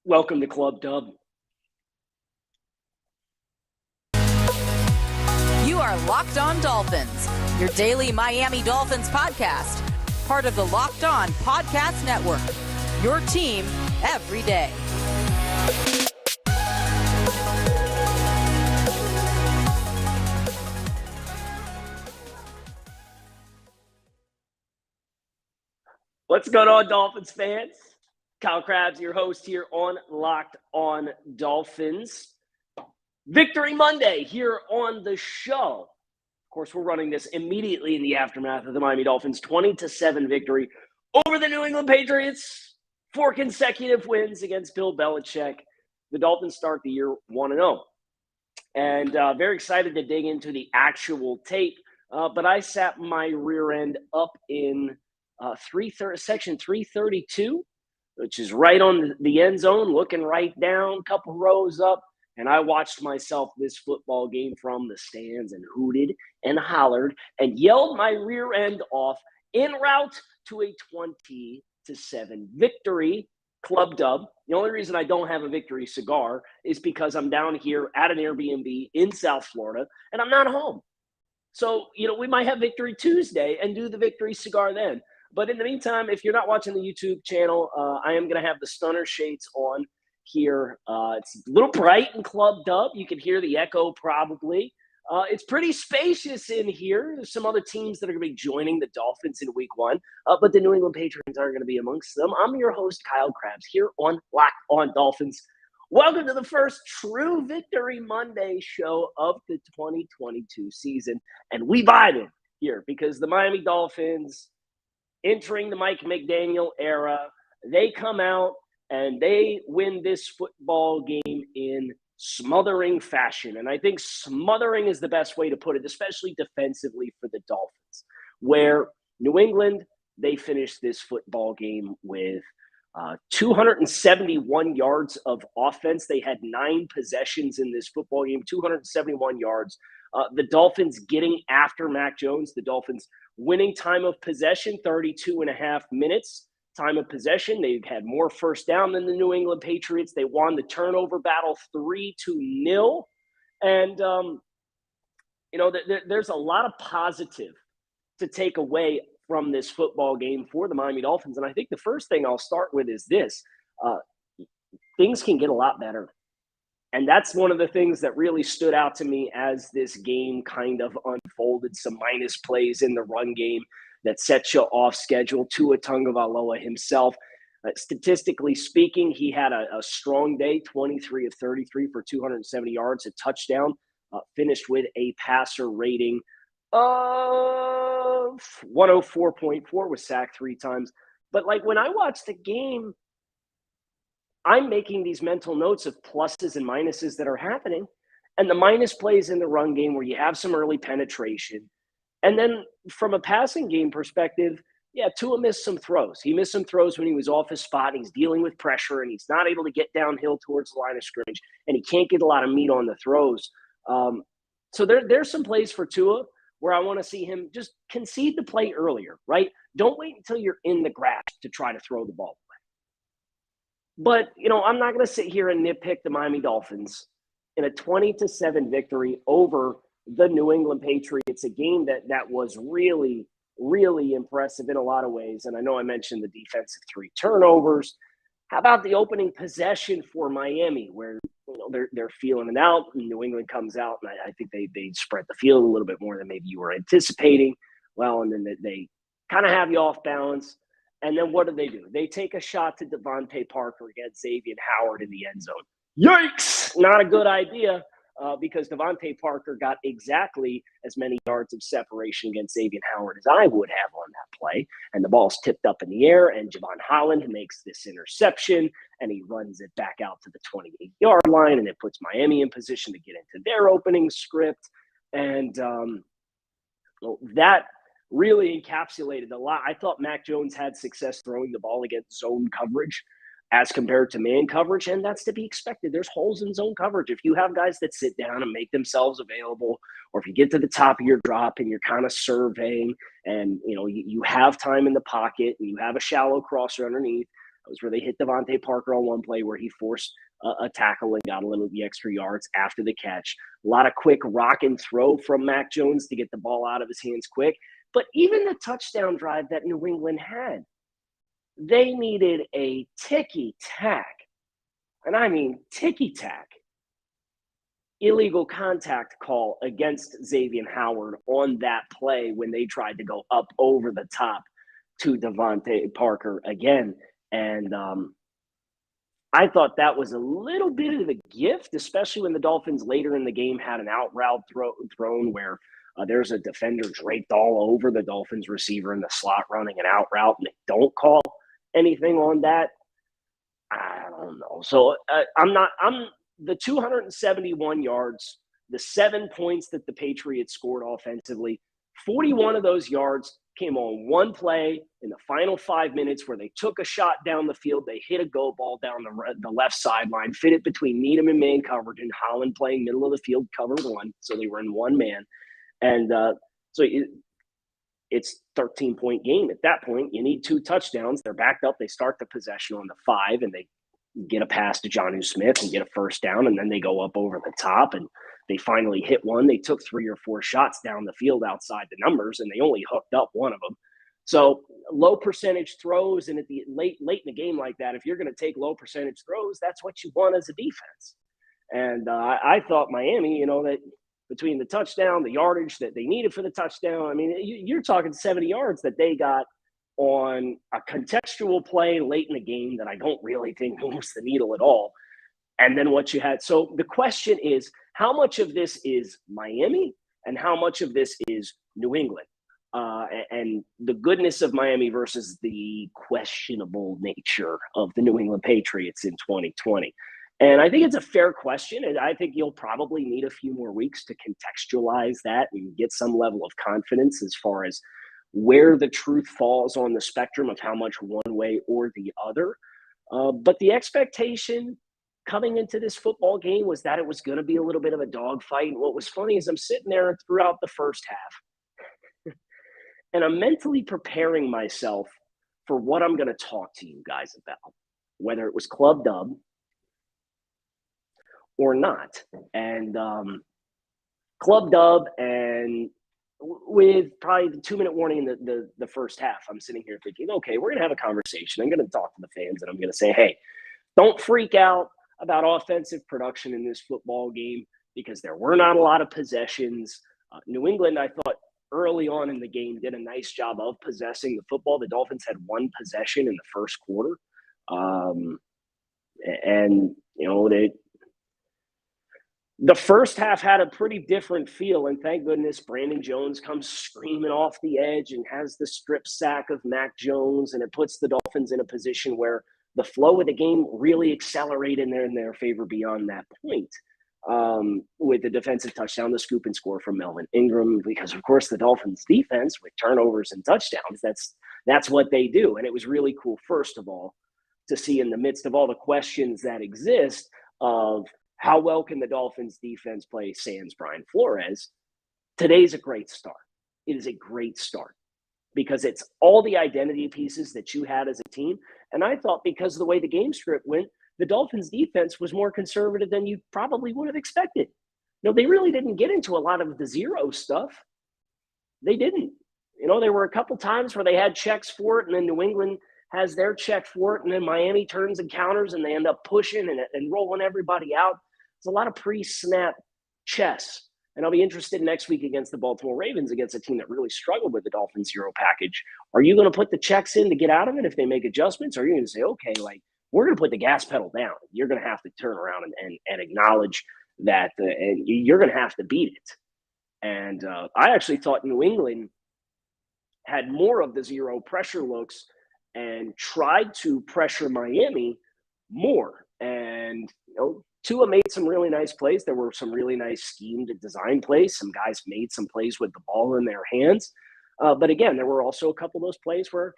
Welcome to Club Dub. You are Locked On Dolphins, your daily Miami Dolphins podcast, part of the Locked On Podcast Network, your team every day. What's going on, Dolphins fans? Kyle Krabs, your host here on Locked On Dolphins. Victory Monday here on the show. Of course, we're running this immediately in the aftermath of the Miami Dolphins' 20-7 victory over the New England Patriots. 4 consecutive wins against Bill Belichick. The Dolphins start the year 1-0. And very excited to dig into the actual tape. But I sat my rear end up in section 332, which is right on the end zone, looking right down, couple rows up. And I watched myself this football game from the stands and hooted and hollered and yelled my rear end off en route to a 20-7 victory. Club Dub. The only reason I don't have a victory cigar is because I'm down here at an Airbnb in South Florida and I'm not home. So, we might have Victory Tuesday and do the victory cigar then. But in the meantime, if you're not watching the YouTube channel, I am going to have the stunner shades on here. It's a little bright in Club Dub. You can hear the echo probably. It's pretty spacious in here. There's some other teams that are going to be joining the Dolphins in week 1, but the New England Patriots aren't going to be amongst them. I'm your host, Kyle Krabs, here on Locked On Dolphins. Welcome to the first true Victory Monday show of the 2022 season. And we vibing here because the Miami Dolphins, entering the Mike McDaniel era, they come out and they win this football game in smothering fashion. And I think smothering is the best way to put it, especially defensively for the Dolphins, where New England, they finished this football game with 271 yards of offense. They had 9 possessions in this football game, 271 yards. The Dolphins getting after Mac Jones, the Dolphins winning time of possession, 32.5 minutes. Time of possession. They had more first down than the New England Patriots. They won the turnover battle 3-0. And, there's a lot of positive to take away from this football game for the Miami Dolphins. And I think the first thing I'll start with is this. Things can get a lot better. And that's one of the things that really stood out to me as this game kind of unfolded. Some minus plays in the run game that sets you off schedule. Tua Tagovailoa himself, statistically speaking, he had a strong day, 23 of 33 for 270 yards, a touchdown, finished with a passer rating of 104.4, was sacked 3 times. But when I watch the game, I'm making these mental notes of pluses and minuses that are happening. And the minus plays in the run game where you have some early penetration. And then from a passing game perspective, Tua missed some throws. He missed some throws when he was off his spot. He's dealing with pressure and he's not able to get downhill towards the line of scrimmage. And he can't get a lot of meat on the throws. So there's some plays for Tua where I want to see him just concede the play earlier, right? Don't wait until you're in the grass to try to throw the ball. But, I'm not going to sit here and nitpick the Miami Dolphins in a 20-7 victory over the New England Patriots, a game that was really, really impressive in a lot of ways. And I know I mentioned the defensive 3 turnovers. How about the opening possession for Miami where, they're feeling it out and New England comes out and I think they spread the field a little bit more than maybe you were anticipating. Well, and then they kind of have you off balance. And then what do? They take a shot to Devontae Parker against Xavier Howard in the end zone. Yikes! Not a good idea because Devontae Parker got exactly as many yards of separation against Xavier Howard as I would have on that play. And the ball's tipped up in the air, and Javon Holland makes this interception, and he runs it back out to the 28-yard line, and it puts Miami in position to get into their opening script. And that really encapsulated a lot. I thought Mac Jones had success throwing the ball against zone coverage as compared to man coverage, and that's to be expected. There's holes in zone coverage. If you have guys that sit down and make themselves available, or if you get to the top of your drop and you're kind of surveying and you have time in the pocket and you have a shallow crosser underneath, That was where they hit Devontae Parker on one play where he forced a tackle and got a little of the extra yards after the catch. A lot of quick rock and throw from Mac Jones to get the ball out of his hands quick. But even the touchdown drive that New England had, they needed a ticky-tack, and I mean ticky-tack, illegal contact call against Xavier Howard on that play when they tried to go up over the top to Devontae Parker again. And I thought that was a little bit of a gift, especially when the Dolphins later in the game had an out route thrown where there's a defender draped all over the Dolphins receiver in the slot running an out route, and they don't call anything on that. I don't know. So I'm the 271 yards, the 7 points that the Patriots scored offensively, 41 of those yards came on one play in the final 5 minutes where they took a shot down the field. They hit a go ball down the left sideline, fit it between Needham and man coverage, and Holland playing middle of the field cover one. So they were in one man. And it's 13-point game. At that point, you need 2 touchdowns. They're backed up. They start the possession on the 5, and they get a pass to Jonnu Smith and get a first down, and then they go up over the top, and they finally hit one. They took 3 or 4 shots down the field outside the numbers, and they only hooked up one of them. So low percentage throws, and at the late in the game like that, if you're going to take low percentage throws, that's what you want as a defense. And I thought Miami, that between the touchdown, the yardage that they needed for the touchdown, I mean, you're talking 70 yards that they got on a contextual play late in the game that I don't really think moves the needle at all. And then what you had. So the question is, how much of this is Miami and how much of this is New England? And the goodness of Miami versus the questionable nature of the New England Patriots in 2020. And I think it's a fair question. And I think you'll probably need a few more weeks to contextualize that and get some level of confidence as far as where the truth falls on the spectrum of how much one way or the other. But the expectation coming into this football game was that it was going to be a little bit of a dogfight. And what was funny is I'm sitting there throughout the first half and I'm mentally preparing myself for what I'm going to talk to you guys about, whether it was Club Dub or not. And Club Dub, and with probably the 2-minute warning in the first half, I'm sitting here thinking, okay, we're going to have a conversation. I'm going to talk to the fans and I'm going to say, hey, don't freak out about offensive production in this football game because there were not a lot of possessions. New England, I thought, early on in the game did a nice job of possessing the football. The Dolphins had 1 possession in the first quarter. The first half had a pretty different feel, and thank goodness Brandon Jones comes screaming off the edge and has the strip sack of Mac Jones, and it puts the Dolphins in a position where the flow of the game really accelerated in their favor beyond that point. With the defensive touchdown, the scoop and score from Melvin Ingram, because of course the Dolphins defense with turnovers and touchdowns, that's what they do. And it was really cool, first of all, to see in the midst of all the questions that exist of how well can the Dolphins defense play sans Brian Flores, today's a great start. It is a great start because it's all the identity pieces that you had as a team. And I thought because of the way the game script went, the Dolphins defense was more conservative than you probably would have expected. No, they really didn't get into a lot of the zero stuff. They didn't. There were a couple times where they had checks for it, and then New England has their check for it, and then Miami turns and counters, and they end up pushing and rolling everybody out. It's a lot of pre-snap chess. And I'll be interested next week against the Baltimore Ravens, against a team that really struggled with the Dolphins zero package. Are you going to put the checks in to get out of it if they make adjustments? Or are you going to say, okay, we're going to put the gas pedal down. You're going to have to turn around and acknowledge that, and you're going to have to beat it. And I actually thought New England had more of the zero pressure looks and tried to pressure Miami more. And, Tua made some really nice plays. There were some really nice schemed design plays. Some guys made some plays with the ball in their hands. But again, there were also a couple of those plays where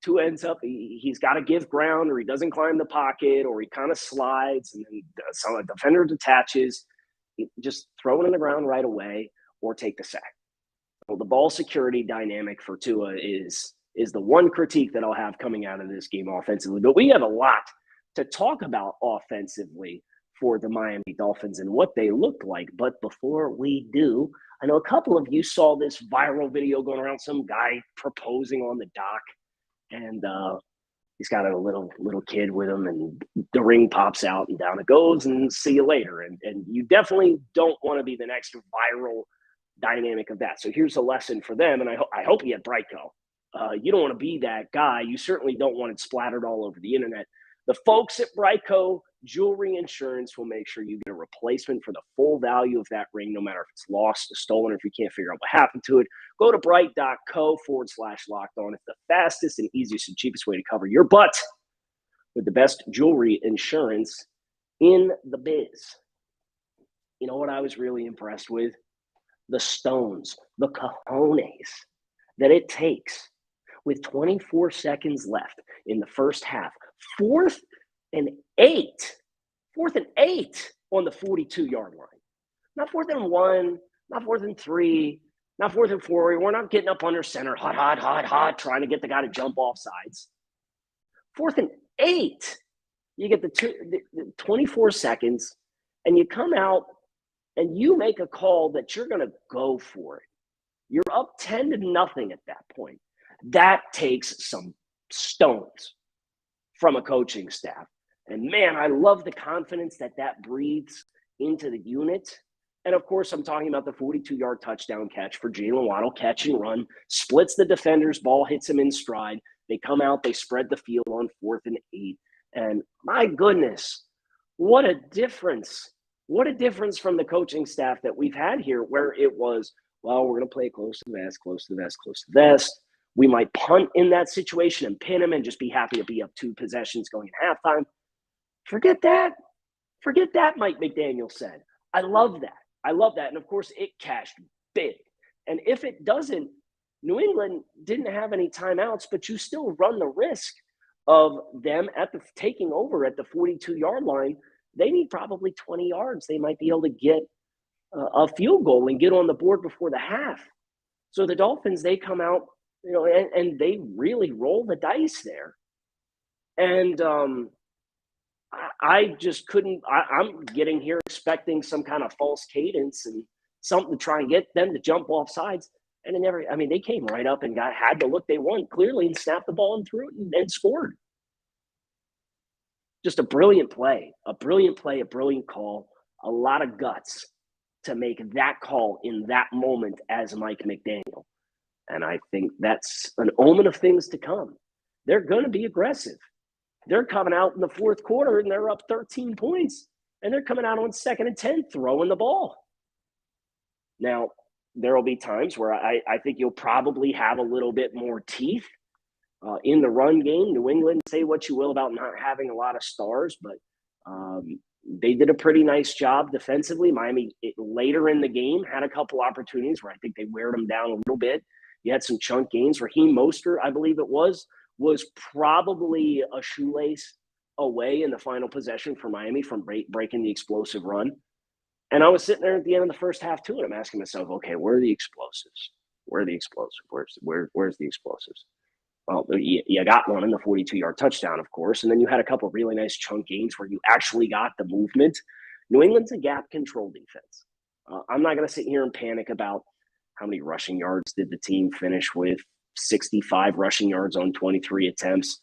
Tua ends up, he's got to give ground, or he doesn't climb the pocket, or he kind of slides, and then some defender detaches. Just throw it in the ground right away or take the sack. Well, the ball security dynamic for Tua is is the one critique that I'll have coming out of this game offensively. But we have a lot to talk about offensively for the Miami Dolphins and what they look like. But before we do, I know a couple of you saw this viral video going around, some guy proposing on the dock, and he's got a little kid with him, and the ring pops out and down it goes, and see you later. And you definitely don't want to be the next viral dynamic of that. So here's a lesson for them, and I hope you had Brightco. You don't want to be that guy. You certainly don't want it splattered all over the internet. The folks at Brightco Jewelry Insurance will make sure you get a replacement for the full value of that ring, no matter if it's lost or stolen, or if you can't figure out what happened to it. Go to bright.co/locked on. It's the fastest and easiest and cheapest way to cover your butt with the best jewelry insurance in the biz. You know what I was really impressed with? The stones, the cojones that it takes with 24 seconds left in the first half. Fourth and eight on the 42-yard line. Not 4th and 1, not 4th and 3, not 4th and 4. We're not getting up under center, hot, trying to get the guy to jump off sides. 4th and 8. You get the 24 seconds, and you come out and you make a call that you're going to go for it. You're up 10-0 at that point. That takes some stones from a coaching staff. And man, I love the confidence that breathes into the unit. And of course, I'm talking about the 42-yard touchdown catch for Jalen Waddle, catch and run, splits the defenders, ball hits him in stride. They come out, they spread the field on 4th and 8. And my goodness, what a difference. What a difference from the coaching staff that we've had here, where it was, well, we're going to play close to the vest, close to the vest, close to the vest. We might punt in that situation and pin him and just be happy to be up 2 possessions going in halftime. Forget that. Forget that, Mike McDaniel said. I love that. And, of course, it cashed big. And if it doesn't, New England didn't have any timeouts, but you still run the risk of them taking over at the 42-yard line. They need probably 20 yards. They might be able to get a field goal and get on the board before the half. So the Dolphins, they come out, and they really roll the dice there. And I just couldn't – I'm getting here expecting some kind of false cadence and something to try and get them to jump off sides. And they came right up and had the look they won clearly and snapped the ball and threw it and scored. Just a brilliant play, a brilliant call, a lot of guts to make that call in that moment as Mike McDaniel. And I think that's an omen of things to come. They're going to be aggressive. They're coming out in the 4th quarter and they're up 13 points. And they're coming out on 2nd and 10, throwing the ball. Now, there will be times where I think you'll probably have a little bit more teeth in the run game. New England, say what you will about not having a lot of stars, but they did a pretty nice job defensively. Miami, later in the game, had a couple opportunities where I think they weared them down a little bit. You had some chunk gains. Raheem Mostert, I believe it was probably a shoelace away in the final possession for Miami from breaking the explosive run. And I was sitting there at the end of the first half too, and I'm asking myself, okay, where are the explosives? Where's the explosives? Well, you got one in the 42-yard touchdown, of course, and then you had a couple of really nice chunk gains where you actually got the movement. New England's a gap control defense. I'm not going to sit here and panic about how many rushing yards did the team finish with. 65 rushing yards on 23 attempts.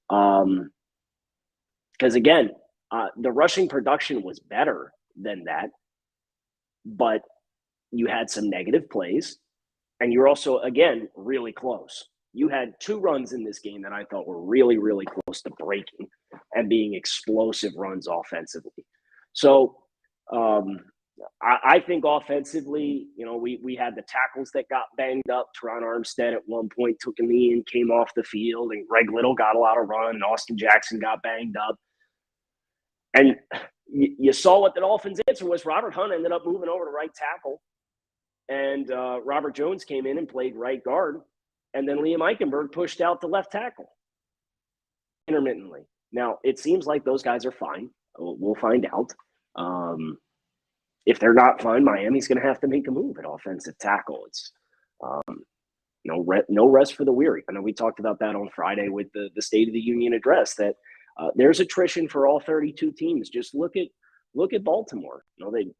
Because, again, the rushing production was better than that, but you had some negative plays, and you're also, again, really close. You had 2 runs in this game that I thought were really, really close to breaking and being explosive runs offensively. So I think offensively, we had the tackles that got banged up. Teron Armstead at one point took a knee and came off the field, and Greg Little got a lot of run, and Austin Jackson got banged up. And you saw what the Dolphins' answer was. Robert Hunt ended up moving over to right tackle, and Robert Jones came in and played right guard. And then Liam Eichenberg pushed out the left tackle intermittently. Now, it seems like those guys are fine. We'll find out. If they're not fine, Miami's going to have to make a move at offensive tackle. no rest for the weary. I know we talked about that on Friday with the State of the Union address, that there's attrition for all 32 teams. Just look at Baltimore.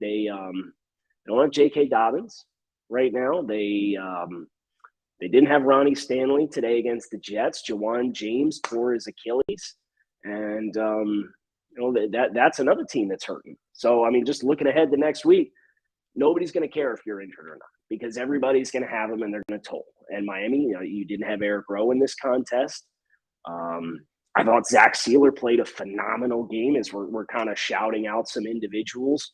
They don't have J.K. Dobbins right now. They didn't have Ronnie Stanley today against the Jets. Jawan James tore his Achilles, and that's another team that's hurting. So I mean, just looking ahead to next week, nobody's going to care if you're injured or not, because everybody's going to have them and they're going to toll. And Miami, you didn't have Eric Rowe in this contest. I thought Zach Sealer played a phenomenal game, as we're kind of shouting out some individuals.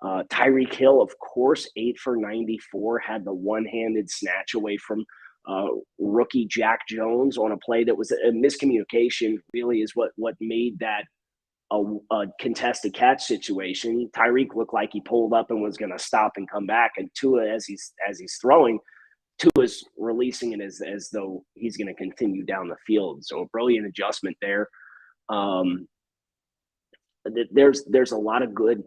Tyreek Hill, of course, 8 for 94, had the one-handed snatch away from rookie Jack Jones on a play that was a miscommunication, really is what made that a contested catch situation. Tyreek looked like he pulled up and was going to stop and come back, and Tua, as he's throwing, Tua's releasing it as though he's going to continue down the field. So a brilliant adjustment there. There's a lot of good.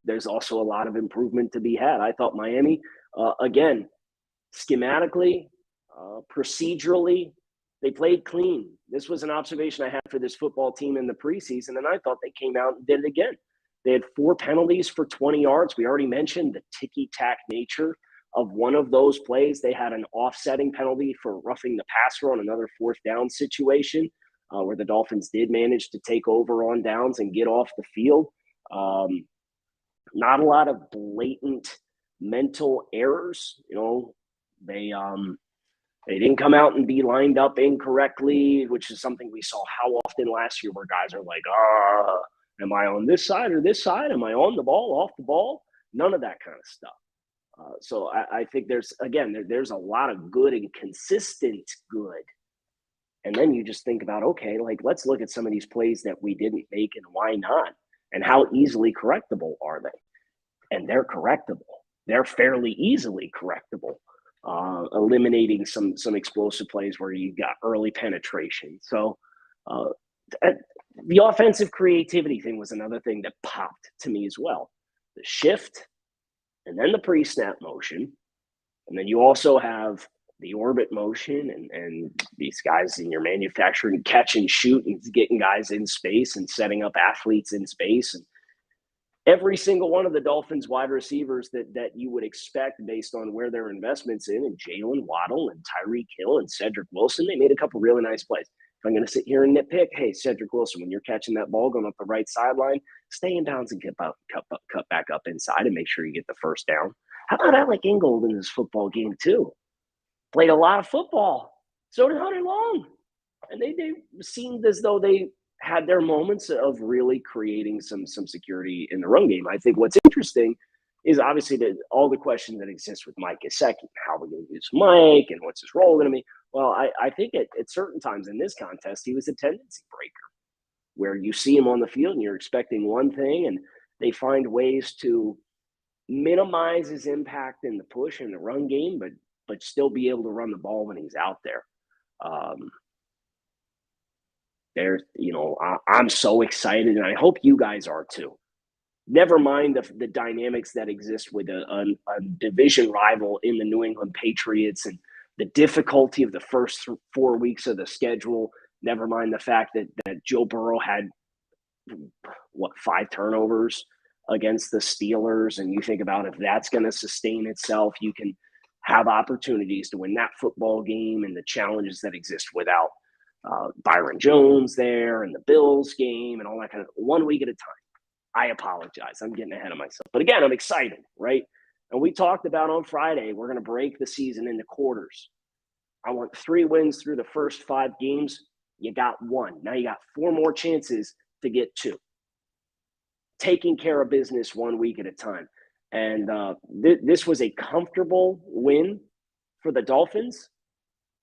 There's also a lot of improvement to be had. I thought Miami, again, schematically, procedurally, they played clean. This was an observation I had for this football team in the preseason, and I thought they came out and did it again. They had 4 penalties for 20 yards. We already mentioned the ticky-tack nature of one of those plays. They had an offsetting penalty for roughing the passer on another 4th down situation, where the Dolphins did manage to take over on downs and get off the field. Not a lot of blatant mental errors. They didn't come out and be lined up incorrectly, which is something we saw how often last year, where guys are like, am I on this side or this side? Am I on the ball, off the ball? None of that kind of stuff. So I think there's a lot of good and consistent good. And then you just think about, okay, let's look at some of these plays that we didn't make and why not? And how easily correctable are they? And they're correctable. They're fairly easily correctable, eliminating some explosive plays where you got early penetration. So the offensive creativity thing was another thing that popped to me as well. The shift, and then the pre-snap motion, and then you also have the orbit motion and these guys in your manufacturing catch and shoot and getting guys in space and setting up athletes in space. And every single one of the Dolphins wide receivers that you would expect based on where their investments in, and Jalen Waddle and Tyreek Hill and Cedric Wilson, they made a couple really nice plays. If I'm going to sit here and nitpick, hey, Cedric Wilson, when you're catching that ball going up the right sideline, stay in bounds and cut back up inside and make sure you get the first down. How about Alec Ingold in this football game too? Played a lot of football. So did Hunter Long. And they seemed as though they had their moments of really creating some security in the run game. I think what's interesting is obviously all the questions that exist with Mike Gesicki. How are we going to use Mike, and what's his role going to be? Well, I think at certain times in this contest, he was a tendency breaker, where you see him on the field and you're expecting one thing, and they find ways to minimize his impact in the push and the run game, but still be able to run the ball when he's out there. I'm so excited, and I hope you guys are too. Never mind the dynamics that exist with a division rival in the New England Patriots and the difficulty of the first 4 weeks of the schedule. Never mind the fact that Joe Burrow had 5 turnovers against the Steelers, and you think about if that's going to sustain itself, you can have opportunities to win that football game, and the challenges that exist without Byron Jones there, and the Bills game, and all that kind of 1 week at a time. I apologize. I'm getting ahead of myself. But again, I'm excited, right? And we talked about on Friday, we're going to break the season into quarters. I want 3 wins through the first 5 games. You got 1. Now you got 4 more chances to get 2. Taking care of business 1 week at a time. And this was a comfortable win for the Dolphins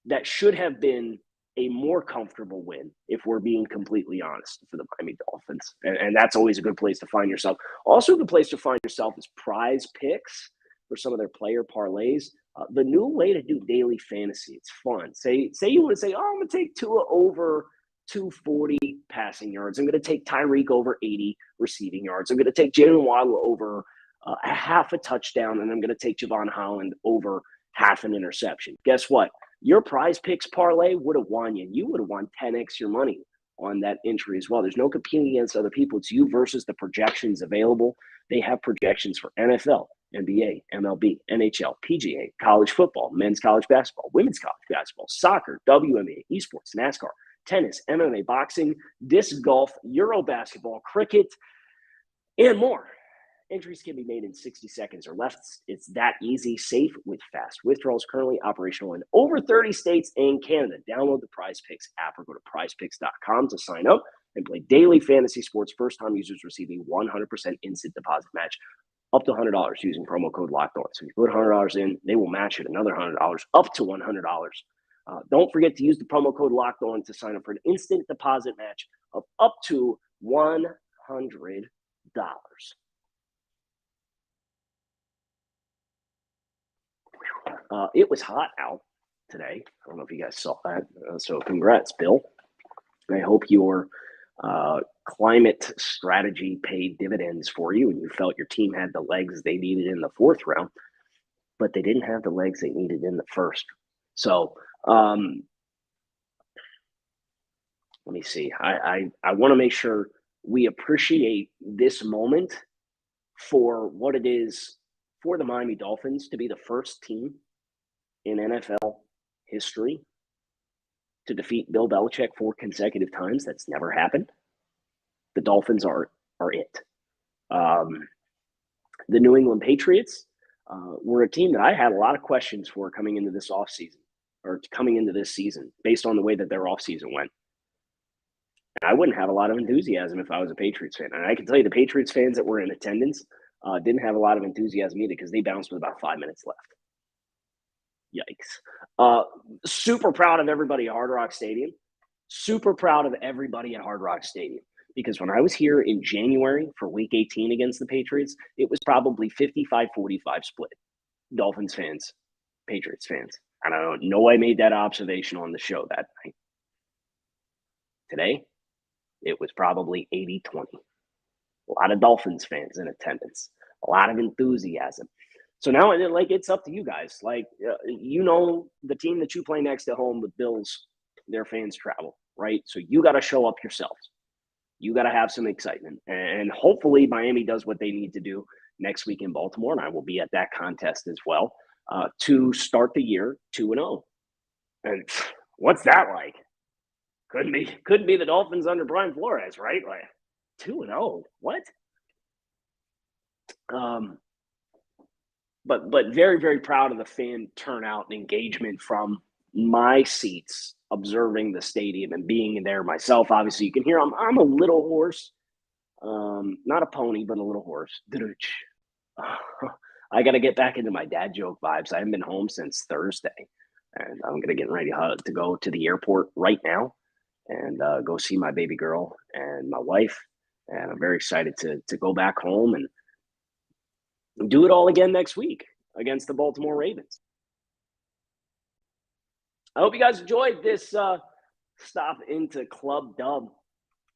that should have been a more comfortable win, if we're being completely honest, for the Miami Dolphins. And that's always a good place to find yourself. Also a good place to find yourself is prize picks for some of their player parlays. The new way to do daily fantasy. It's fun. Say you want to say, I'm going to take Tua over 240 passing yards. I'm going to take Tyreek over 80 receiving yards. I'm going to take Jalen Waddle over a half a touchdown, and I'm going to take Javon Holland over half an interception. Guess what? your Prize Picks parlay would have won you. You would have won 10x your money on that entry as well. There's no competing against other people. It's you versus the projections available. They have projections for NFL, NBA, MLB, NHL, PGA, college football, men's college basketball, women's college basketball, soccer, WNBA, esports, NASCAR, tennis, MMA, boxing, disc golf, Euro basketball, cricket, and more. Entries can be made in 60 seconds or less. It's that easy, safe, with fast withdrawals, currently operational in over 30 states and Canada. Download the Prize Picks app or go to prizepicks.com to sign up and play daily fantasy sports. First-time users receive a 100% instant deposit match up to $100 using promo code Locked On. So if you put $100 in, they will match it another $100 up to $100. Don't forget to use the promo code Locked On to sign up for an instant deposit match of up to $100. It was hot out today. I don't know if you guys saw that. So congrats, Bill. I hope your climate strategy paid dividends for you and you felt your team had the legs they needed in the fourth round, but they didn't have the legs they needed in the first. So let me see. I want to make sure we appreciate this moment for what it is for the Miami Dolphins to be the first team in NFL history to defeat Bill Belichick 4 consecutive times. That's never happened. The Dolphins are it. The New England Patriots were a team that I had a lot of questions for coming into this offseason, or coming into this season, based on the way that their offseason went. And I wouldn't have a lot of enthusiasm if I was a Patriots fan. And I can tell you the Patriots fans that were in attendance didn't have a lot of enthusiasm either, because they bounced with about 5 minutes left. Yikes. Super proud of everybody at Hard Rock Stadium. Super proud of everybody at Hard Rock Stadium. Because when I was here in January for Week 18 against the Patriots, it was probably 55-45 split. Dolphins fans, Patriots fans. And I don't know I made that observation on the show that night. Today, it was probably 80-20. A lot of Dolphins fans in attendance. A lot of enthusiasm. So now, it's up to you guys. The team that you play next at home, the Bills, their fans travel, right? So you got to show up yourselves. You got to have some excitement. And hopefully Miami does what they need to do next week in Baltimore, and I will be at that contest as well, to start the year 2-0. And what's that like? Couldn't be the Dolphins under Brian Flores, right? 2-0. What? But very, very proud of the fan turnout and engagement from my seats, observing the stadium and being there myself. Obviously, you can hear I'm a little hoarse. Not a pony, but a little hoarse. I got to get back into my dad joke vibes. I haven't been home since Thursday, and I'm going to get ready to go to the airport right now and go see my baby girl and my wife. And I'm very excited to go back home and do it all again next week against the Baltimore Ravens. I hope you guys enjoyed this stop into Club Dub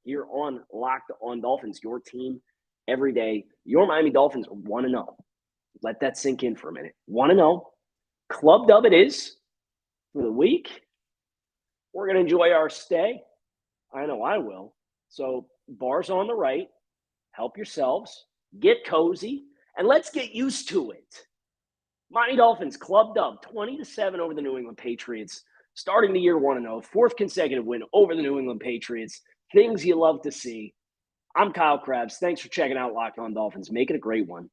here on Locked On Dolphins, your team every day. Your Miami Dolphins are 1-0. Let that sink in for a minute. 1-0. Club Dub it is for the week. We're going to enjoy our stay. I know I will. So bars on the right. Help yourselves. Get cozy. And let's get used to it. Miami Dolphins Club Dub 20-7 over the New England Patriots. Starting the year 1-0. 4th consecutive win over the New England Patriots. Things you love to see. I'm Kyle Krabs. Thanks for checking out Locked On Dolphins. Make it a great one.